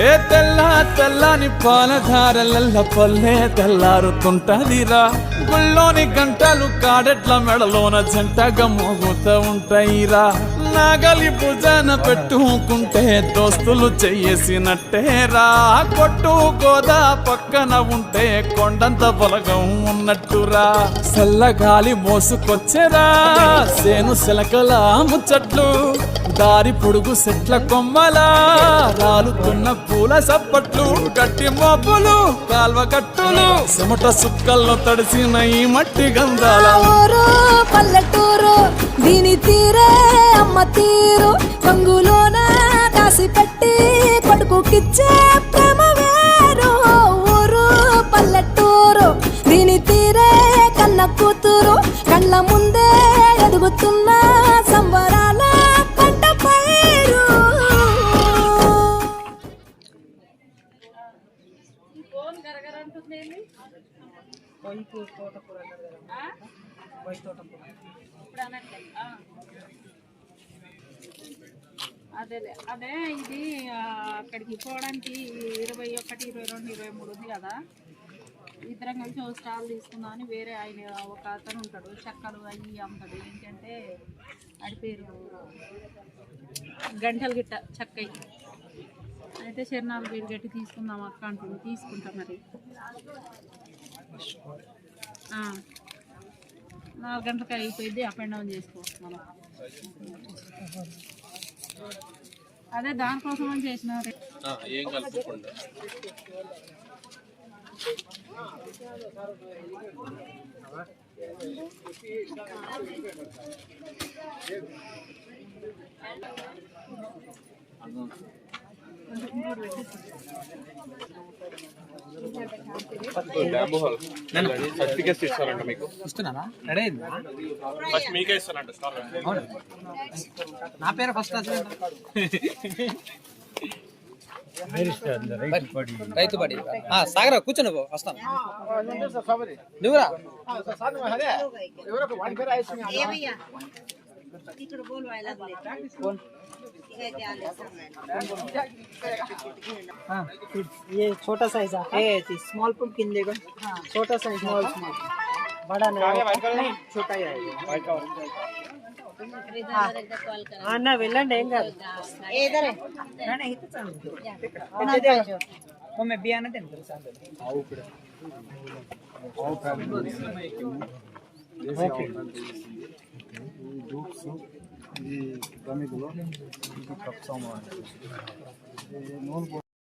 ఏ తెల్ల తెల్లని పాలధారలల్ల పల్లె తెల్లారుతుంటదిరా. గుళ్ళోని గంటలు కాడెట్ల మెడలోన జంటగా మోగుతూ ఉంటాయిరా. నాగలి భుజాన పెట్టుకుంటే దోస్తులు చెయ్యేసినట్టేరా. కొట్టు గోదా పక్కన ఉంటే కొండంత బలగం ఉన్నట్టురా. చల్లగాలి మోసుకొచ్చెరా సేను శిలకల ముచ్చట్లు. దారి పొడుగు సెట్ల కొమ్మలా రాలుతున్న పూల సప్పట్లు. గట్టి మోపులు కాల్వ కట్టులు చెమట సుక్కల్లో తడిసిన ఈ మట్టి గంధాల ఊరు పల్లెటూరు దీని తీరే అమ్మ తీరు. కంగులోన దాసి పెట్టి కొడుకుకిచ్చే ప్రేమ వేరు. ఊరు పల్లెటూరు దీని తీరే కన్న కూతురు. కళ్ళ ముందే ఎదుగుతున్న సంబరాల పంట పైరు. అదే ఇది అక్కడికి పోవడానికి 21, 22, 23 ఉంది కదా. ఇద్దరం కలిసి ఒక స్టాల్ తీసుకుందామని వేరే ఆయన ఒక అతను ఉంటాడు, చెక్కలు అవి అమ్ముతాడు. ఏంటంటే అది పేరు గంటలు గిట్ట చెక్కయి. అయితే చిరునాలు వేలు గట్టి తీసుకుందాం అక్క అంటుంది. తీసుకుంటాం మరి 4 గంటలకు అయిపోయింది. అప్ అండ్ డౌన్ చేసుకోవచ్చు మనం. అదే దానికోసం అని చేసిన ఏం కలుపుకుండా సర్టిఫికేట్స్ ఇస్తారంట మీకు. ఇస్తున్నారా? రెడీ అయిందా? ఫస్ట్ మీకే ఇస్తారంట. నా పేరు ఫస్ట్ రైతు బడి. సాగరా కూర్చొని వస్తాను. నువ్వురా ये छोटा साइज है, स्मॉल पुम्पकिन लेगा। छोटा साइज स्मॉल स्मॉल बड़ा नहीं छोटा ही आएगा। అన్న వెళ్ళండి ఏం కాదు. ఒమ్మె బియ్యాన తింటారు సార్.